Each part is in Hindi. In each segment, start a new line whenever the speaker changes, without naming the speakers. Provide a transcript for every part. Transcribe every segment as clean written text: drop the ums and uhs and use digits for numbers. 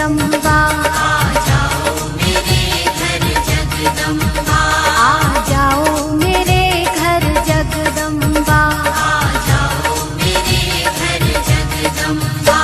जगदम्बा,
आ जाओ मेरे घर जगदम्बा,
आ जाओ मेरे घर जगदम्बा।
आ जाओ मेरे घर जगदम्बा।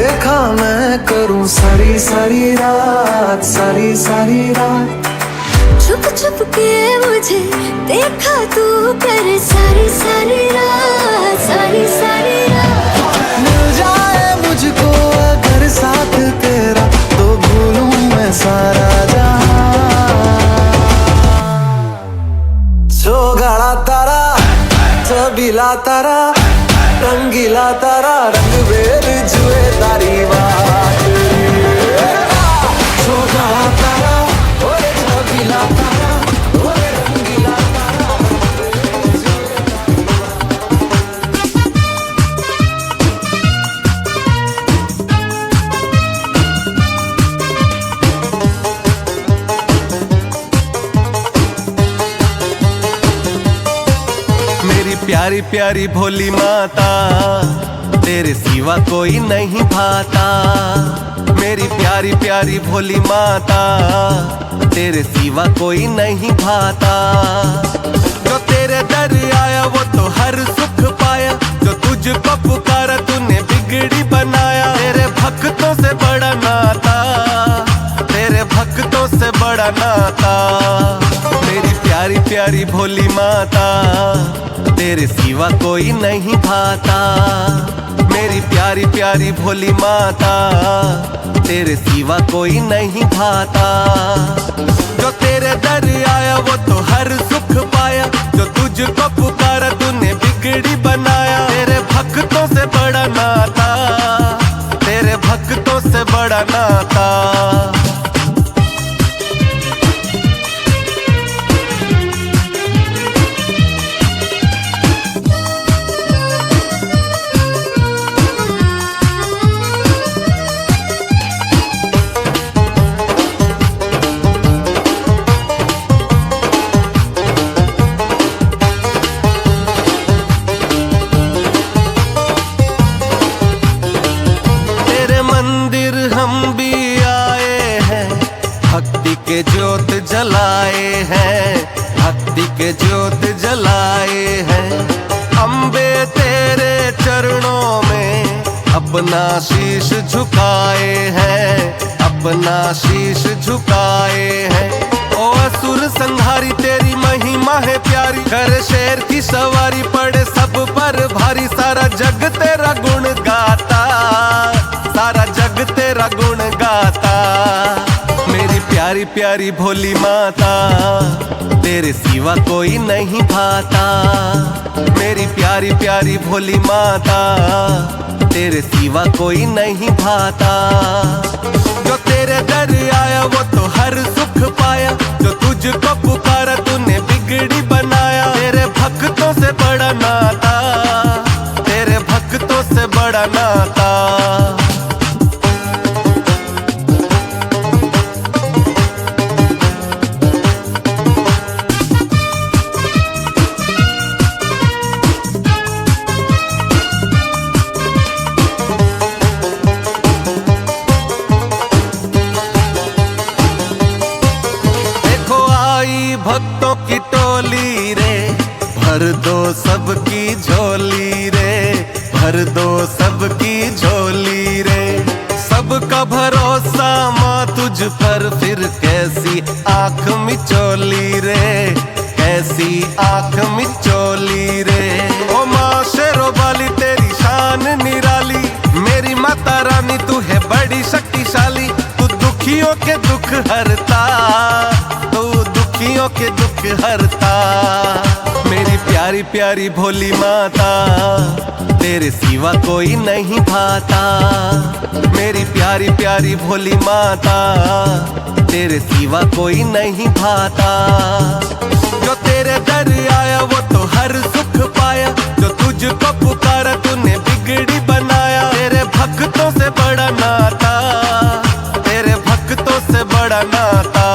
देखा मैं करूं सारी सारी रात, सारी सारी रात।
छुप छुप के मुझे देखा तू कर सारी सारी रात, सारी सारी रात।
मिल जाए मुझको अगर साथ तेरा, तो भूलूं मैं सारा जहां। चौगाड़ा तारा, चबीला तारा, रंगीला तारा, रंग बेर जुए तारी बात। चौगाड़ा तारा, ओए चबीला तारा, ओए रंगीला तारा।
मेरी प्यारी प्यारी भोली माता, तेरे सिवा कोई नहीं भाता। मेरी प्यारी प्यारी भोली माता, तेरे सिवा कोई नहीं भाता। जो तेरे दर आया वो तो हर सुख पाया, जो तुझको पुकारा तूने बिगड़ी बनाया। तेरे भक्तों से बड़ा नाता, तेरे भक्तों से बड़ा नाता। मेरी प्यारी प्यारी भोली माता, तेरे सिवा कोई नहीं भाता। मेरी प्यारी प्यारी भोली माता, तेरे सिवा कोई नहीं भाता। जो तेरे दर आया वो तो हर सुख पाया, जो तुझको पुकारा तूने बिगड़ी बनाया। तेरे भक्तों से बड़ा नाता, तेरे भक्तों से बड़ा नाता। भक्ति के ज्योत जलाए हैं, भक्ति के ज्योत जलाए हैं। अम्बे तेरे चरणों में अपना शीश झुकाए हैं, अपना शीश झुकाए हैं। ओ असुर संहारी तेरी महिमा है प्यारी, कर शेर की सवारी पड़े सब पर भारी। सारा जग तेरा गुण गाता, सारा जग तेरा गुण गाता। मेरी प्यारी प्यारी भोली माता, तेरे सिवा कोई नहीं भाता। मेरी प्यारी प्यारी भोली माता, तेरे सिवा कोई नहीं भाता। जो तेरे दर आया वो तो हर सुख पाया, जो तुझको पुकारा तूने बिगड़ी बनाया। तेरे भक्तों से बड़ा नाता, तेरे भक्तों से बड़ा नाता। भक्तों की टोली रे, भर दो सबकी झोली रे, भर दो सबकी झोली रे। सबका भरोसा माँ तुझ पर, फिर कैसी आँख मिचोली रे, कैसी आँख मिचोली रे। ओ माँ शेरों वाली तेरी शान निराली, मेरी माता रानी तू है बड़ी शक्तिशाली। तू दुखियों के दुख हरता, तू दुखियों के दुख हरता। मेरी प्यारी प्यारी भोली माता, तेरे सिवा कोई नहीं भाता। मेरी प्यारी प्यारी भोली माता, तेरे सिवा कोई नहीं भाता। जो तेरे दर आया वो तो हर सुख पाया, जो तुझको पुकारा तूने बिगड़ी बनाया। तेरे भक्तों से बड़ा नाता, तेरे भक्तों से बड़ा नाता।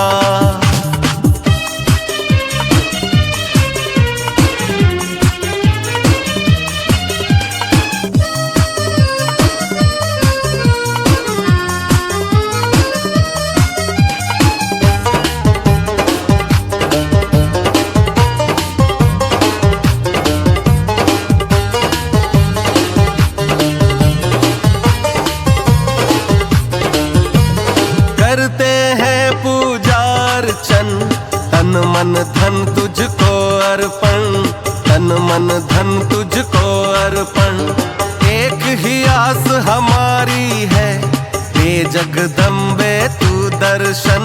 मन धन तुझको अर्पण। एक ही आस हमारी है, हे जगदम्बे तू दर्शन,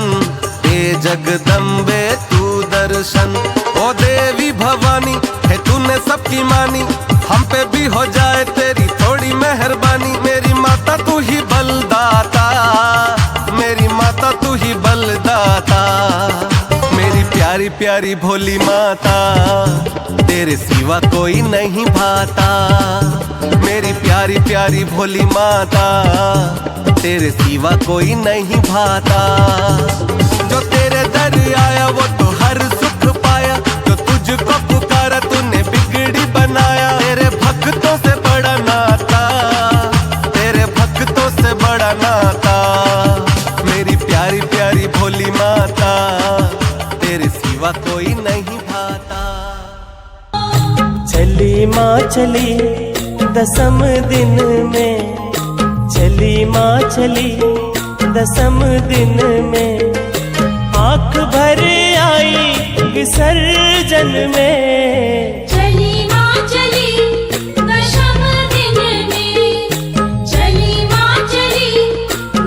हे जगदम्बे तू दर्शन। ओ देवी भवानी है तूने सबकी मानी, हम पे भी हो जाए तेरी थोड़ी मेहरबानी। मेरी माता तू ही बलदाता, मेरी माता तू ही बलदाता। मेरी प्यारी प्यारी भोली माता, तेरे सिवा कोई नहीं भाता। मेरी प्यारी प्यारी भोली माता, तेरे सिवा कोई नहीं भाता। जो तेरे दर आया वो तो हर सुख पाया, जो तुझको पुकारा तूने बिगड़ी बनाया। तेरे भक्तों से बड़ा नाता, तेरे भक्तों से बड़ा नाता। मेरी प्यारी प्यारी भोली माता, तेरे सिवा कोई नहीं भाता।
चली माँ चली दसम दिन में, चली माँ चली दसम दिन में। आँख भर आई विसर्जन में,
चली माँ चली दशम दिन में, चली माँ चली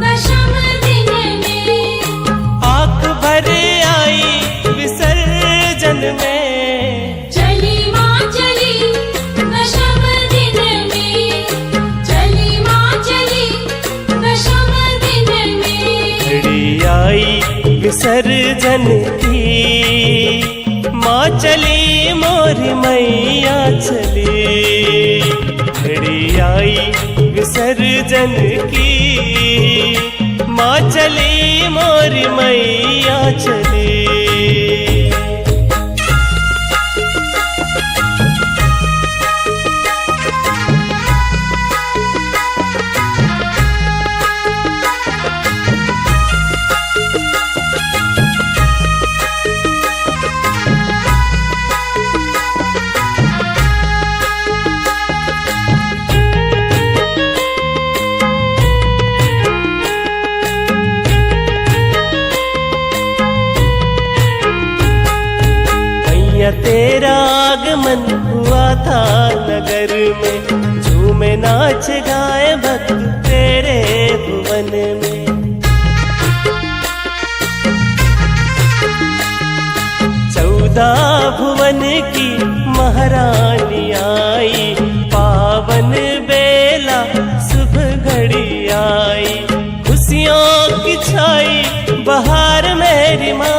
दशम दिन में।
आँख भर आई विसर्जन में।
चली माँ चली दशम दिन में, चली माँ चली दशम दिन में।
घड़ी आई विसर्जन की, माँ चली मोरी मैया चली। घड़ी आई विसर्जन की, माँ चली मोरी मैया चली। तेरा आगमन हुआ था नगर में, झूमे नाच गाए भक्त तेरे भुवन में। चौदह भुवन की महारानी आई, पावन बेला शुभ घड़ी आई। खुशियों की छाई बहार मेरी माँ,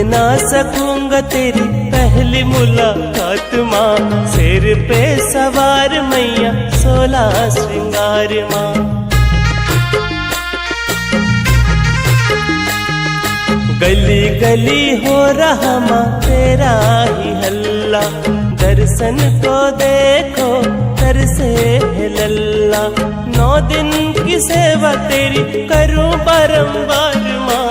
ना सकूंगा तेरी पहली मुलाकात माँ। सिर पे सवार मैया 16 श्रृंगार माँ। गली गली हो रहा माँ तेरा ही हल्ला, दर्शन को देखो कर से है लल्ला। 9 दिन की सेवा तेरी करूं बारंबार माँ।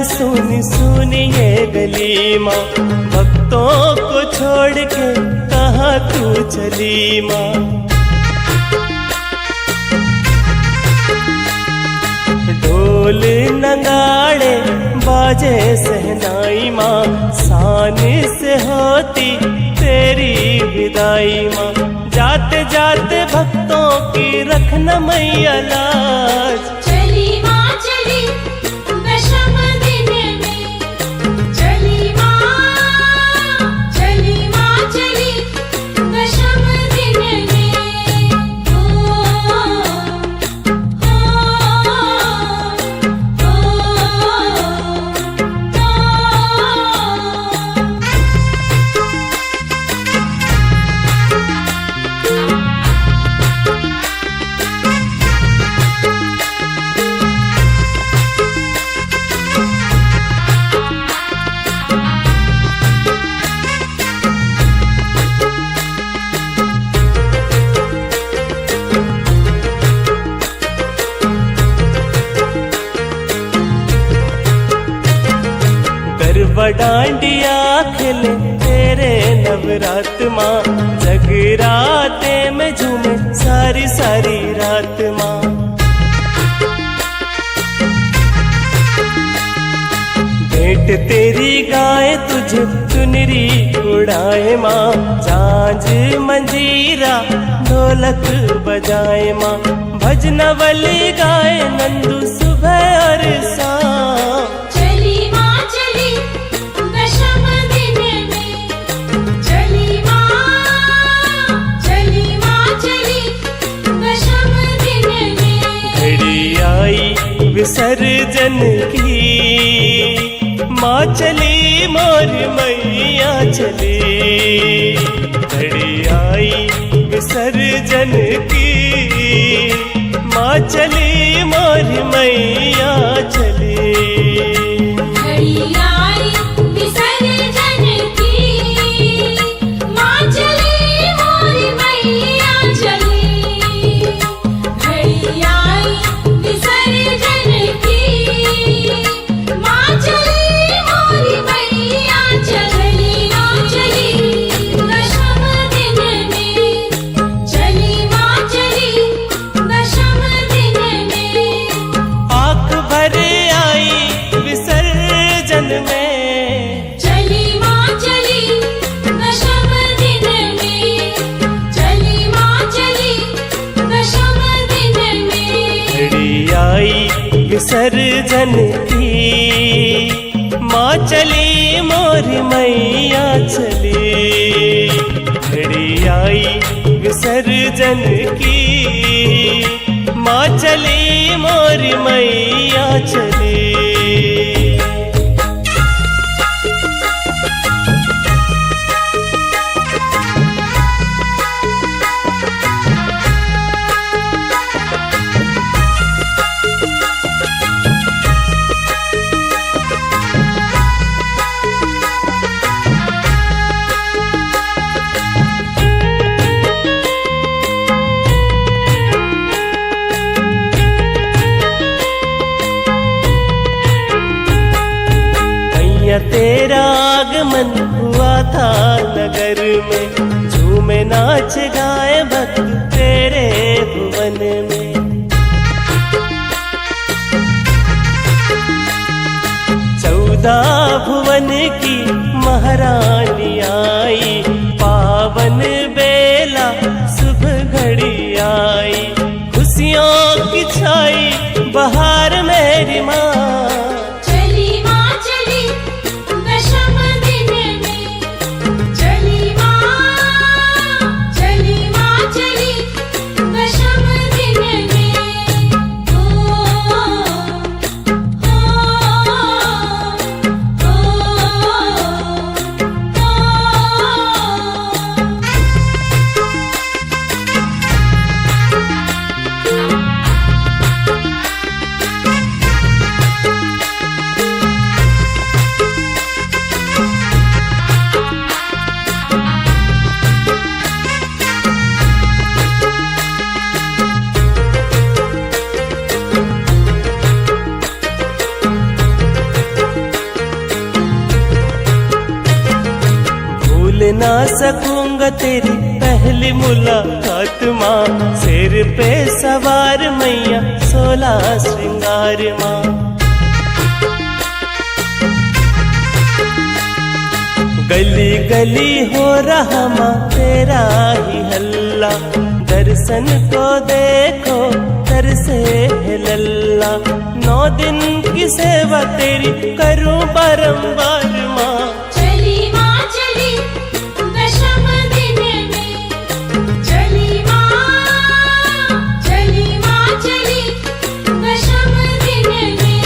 सुनी सुनी ये गली माँ, भक्तों को छोड़ के कहाँ तू चली माँ। ढोल नगाड़े बाजे सहनाई माँ, सानी से होती तेरी विदाई माँ। जाते जाते भक्तों की रखना मैया लाज।
चली माँ चली दशम दिन में, चली माँ चली दशम दिन में। ओ,
गरबा डांडिया खेले तेरे नवरात माँ, जगराते में झूमे सारी सारी रात माँ। भेंट तेरी गाए तुझे चुनरी उड़ाए माँ, झांझ मंजीरा ढोलक बजाए माँ। भजनवली गाए नंदू सुबह और शाम।
चली माँ चली दशम दिन में, चली माँ चली दशम दिन में।
घड़ी आई विसर्जन की, माँ चली मोर मैया चली। घड़ी आई विसर्जन की, माँ चली मोर मैया चली।
घड़ी आई विसर्जन की, माँ चली मोरी मैया चली। घड़ी आई विसर्जन की, माँ चली मोरी मैया चली। माँ चली दशम दिन में, चली माँ चली दशम दिन में।
आँख भर आई विसर्जन में,
चली माँ चली दशम दिन में, चली माँ चली दशम दिन में।
घड़ी आई विसर्जन की, माँ चली मोर मैया चली। घड़ी आई विसर्जन की, माँ चली मोर मैया चली। मैया तेरा आगमन हुआ था नगर में, झूमे नाच गाए भक्त तेरे भुवन में। 14 भुवन की महारानी आई, पावन बेला शुभ घड़ी आई। खुशियों की छाई बहार मेरी माँ।
चली माँ चली दशम दिन में, चली माँ चली दशम दिन में। ओ,
ना सकूंगा तेरी पहली मुलाकात माँ। सिर पे सवार मैया 16 श्रृंगार माँ। गली गली हो रहा माँ तेरा ही हल्ला, दर्शन को देखो तरसे है लल्ला। 9 दिन की सेवा तेरी करूं बारंबार माँ।
चली माँ चली दशम दिन में, चली माँ चली दशम दिन में।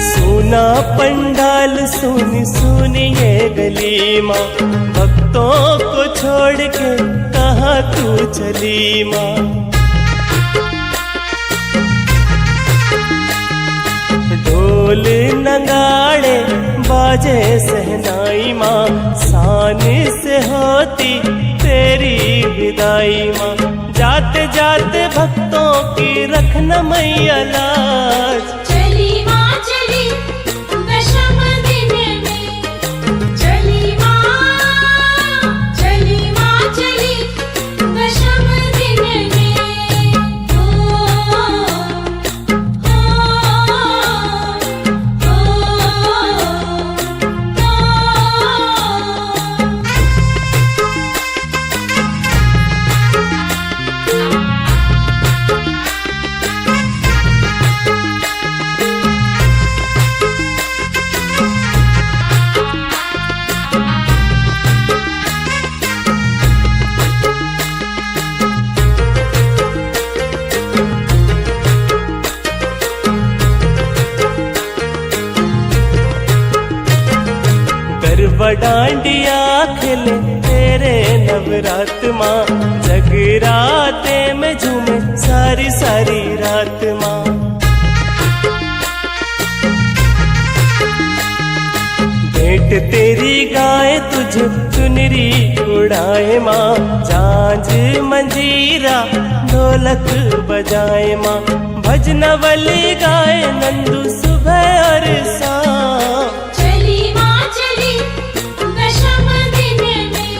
सुना पंडाल सुनी सुनी ये गली माँ, भक्तों को छोड़ के कहाँ तू चली माँ। ढोल नगाड़े बाजे सहनाई माँ, सानी से होती तेरी विदाई माँ। जाते जाते भक्तों की रखना मैया लाज।
चली माँ चली दशम दिन में, चली माँ चली दशम दिन में।
गरबा डांडिया खेले तेरे नवरात माँ, जगराते में झूमे सारी सारी रात माँ। भेंट तेरी गाए तुझे चुनरी उड़ाए माँ, झांझ मंजीरा ढोलक बजाए माँ। भजनवली गाए नंदू सुबह और शाम।
चली माँ चली दशम दिन में,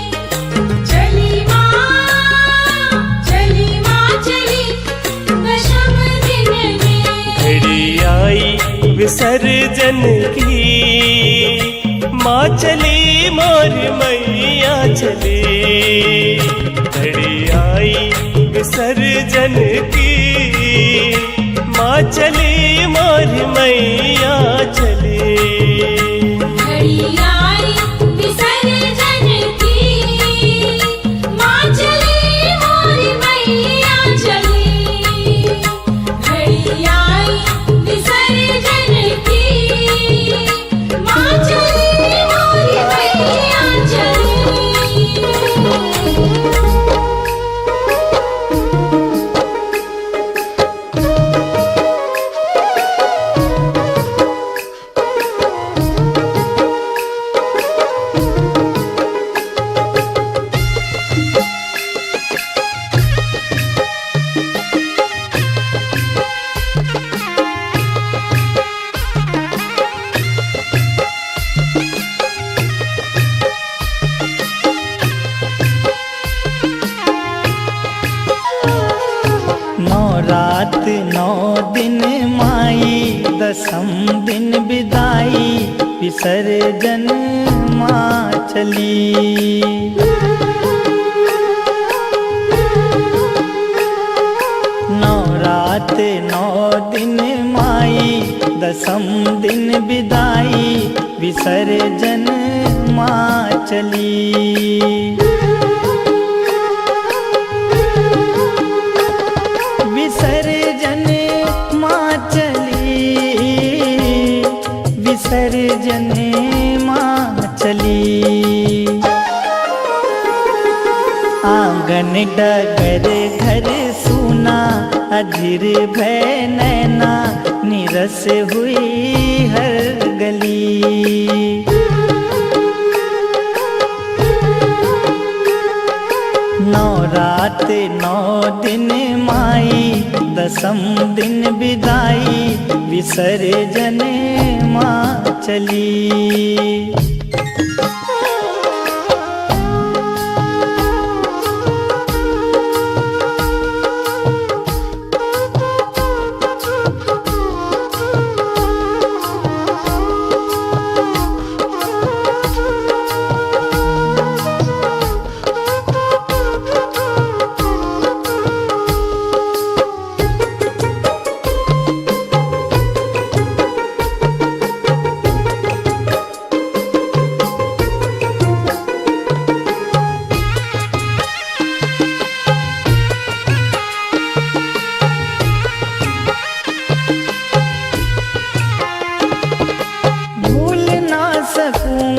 चली माँ चली दशम दिन में।
घड़ी आई विसर्जन की माँ चली मोर मैया चली। घड़ी आई विसर्जन की माँ चली मोर मैया चली।
घड़ी आई विसर्जन की, माँ चली मोरी मैया चली। घड़ी आई विसर्जन की, माँ चली मोरी मैया चली।
रात 9 दिन माई, दसम दिन विदाई, विसर्जन माँ चली। रात 9 दिन माई, दसम दिन विदाई, विसर्जन माँ चली। विसर्जन माँ चली, विसर्जन माँ चली। डगर घर सूना, अधीर भय नैना, निरस हुई हर गली। नौ रात नौ दिन माई, दसम दिन विदाई, विसर्जन माँ चली।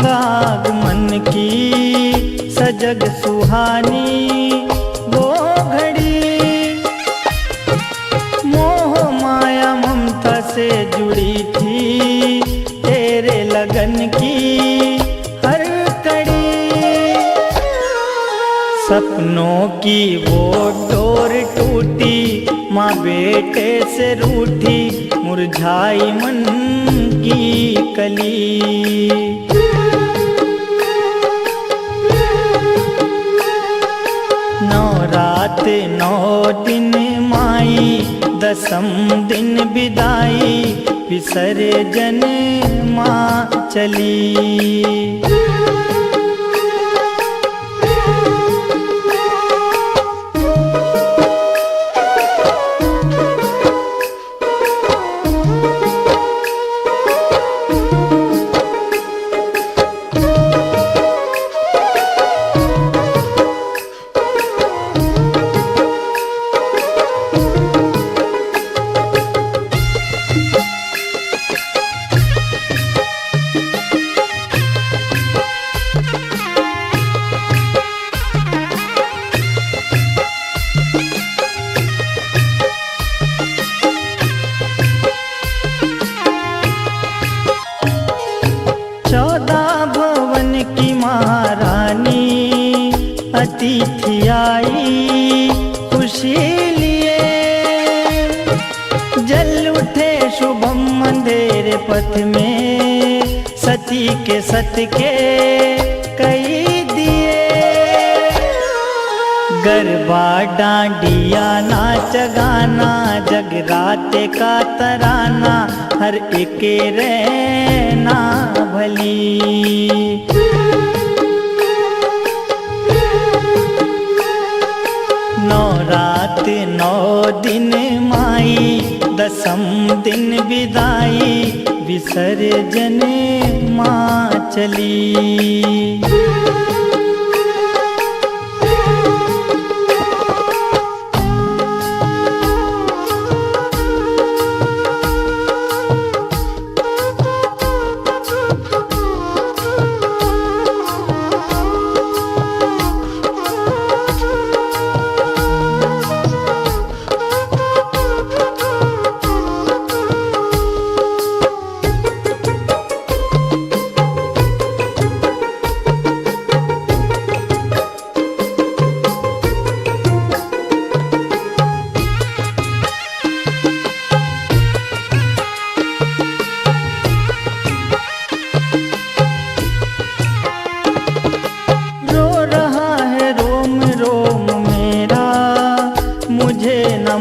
आगमन की सजग सुहानी वो घड़ी, मोह माया ममता से जुड़ी थी, तेरे लगन की हर कड़ी। सपनों की वो डोर टूटी, माँ बेटे से रूठी, मुरझाई मन की कली। नौ रात नौ दिन माई, दसम दिन विदाई, विसर्जन माँ चली। अतिथि आई खुशी लिए, जल उठे शुभम अंधेरे पथ में, सती के सत के कई दिए। गरबा डांडिया नाच गाना, जगराते का तराना, हर एक रहना भली। नौ रात नौ दिन माई, दसम दिन विदाई, विसर्जन माँ चली।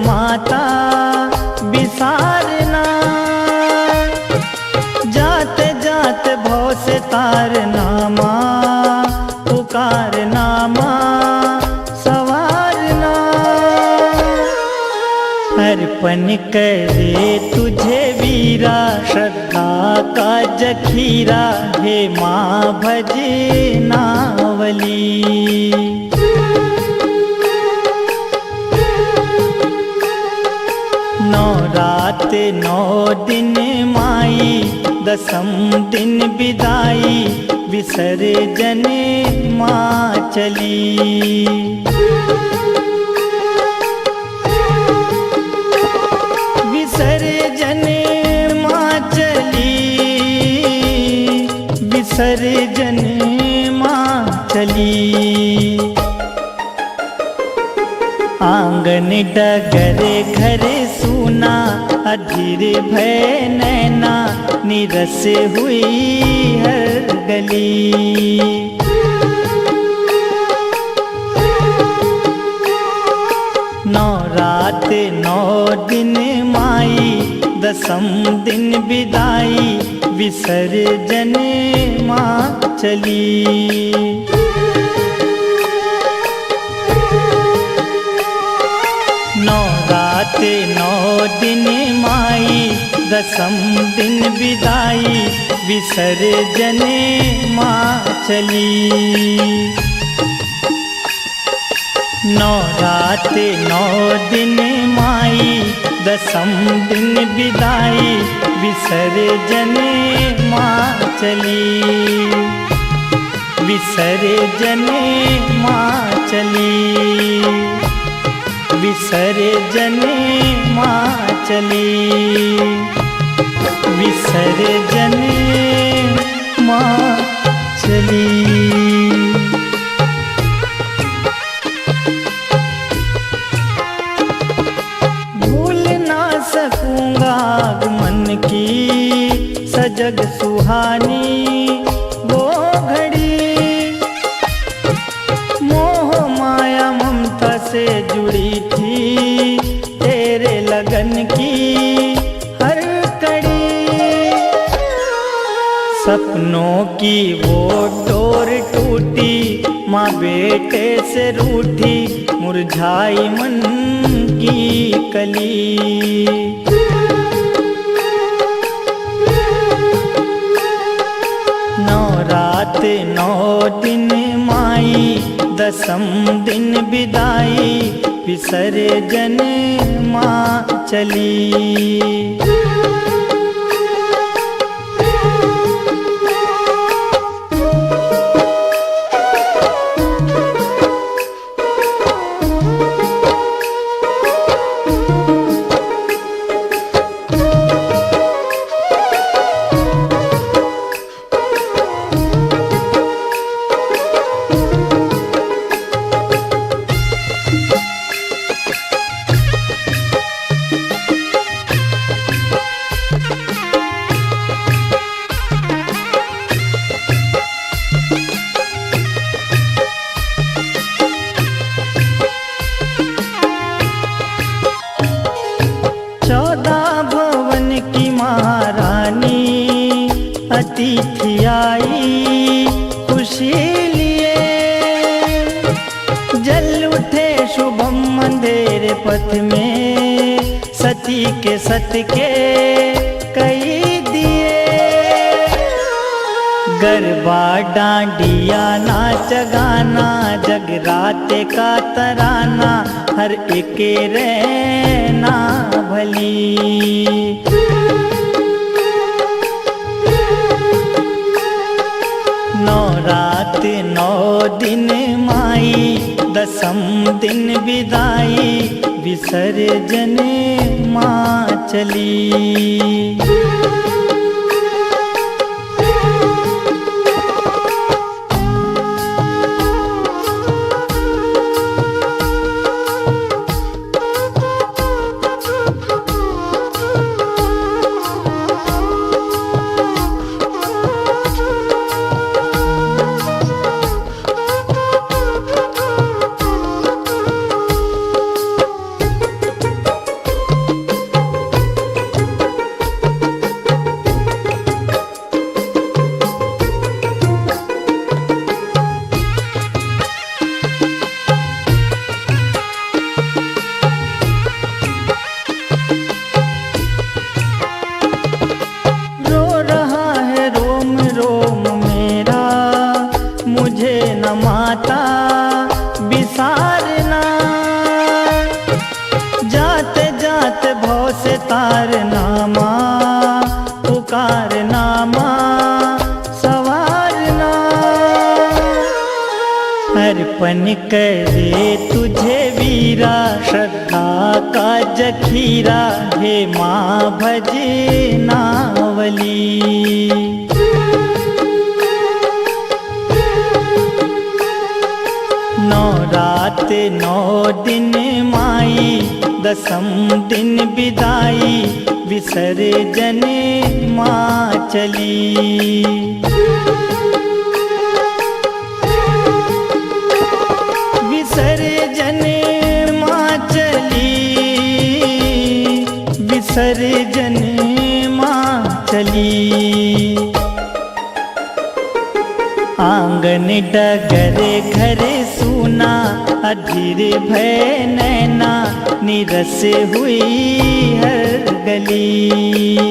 माता बिसारना, जाते जाते भव से तारना, माँ पुकारना, माँ सवारना। अर्पण करे तुझे वीरा, श्रद्धा का जखीरा, हे माँ भजनावली। नौ रात नौ दिन माई, दसम दिन विदाई, विसर्जन माँ चली। विसर्जन माँ चली। आंगन डगर घर सूना, अधीर भय नैना, निरस हुई हर गली। नौ रात नौ दिन माई, दसम दिन विदाई, विसर्जन माँ चली। नौ रात नौ दिन माई, दसम दिन विदाई, विसर्जन माँ चली। नौ रात नौ दिन माई, दसम दिन विदाई, विसर्जन माँ चली। विसर्जन माँ चली, विसर्जन माँ चली, विसर्जन माँ चली। आगमन की सजग सुहानी वो घड़ी, मोह माया ममता से जुड़ी थी, तेरे लगन की हर कड़ी। सपनों की वो डोर टूटी, माँ बेटे से रूठी, मुरझाई मन की कली। नौ रात नौ दिन माई, दसम दिन विदाई, विसर्जन माँ चली। अतिथि आई खुशी लिए, जल उठे शुभम अंधेरे पथ में, सती के सत के कई दिए। गरबा डांडिया नाच गाना, जगराते का तराना, हर एक रहना भली। नौ रात नौ दिन माई, दसम दिन विदाई, विसर्जन माँ चली। तारना माँ, पुकारना माँ, सवारना। अर्पण करे तुझे वीरा, श्रद्धा का जखीरा, हे माँ भजनावली। नौ रात 9 दिन माई, दसम दिन विदाई, विसर्जन माँ चली। विसर्जन माँ चली, विसर्जन माँ चली। आंगन डगर घर सूना, अधीर भय नैना, निरस हुई हर गली।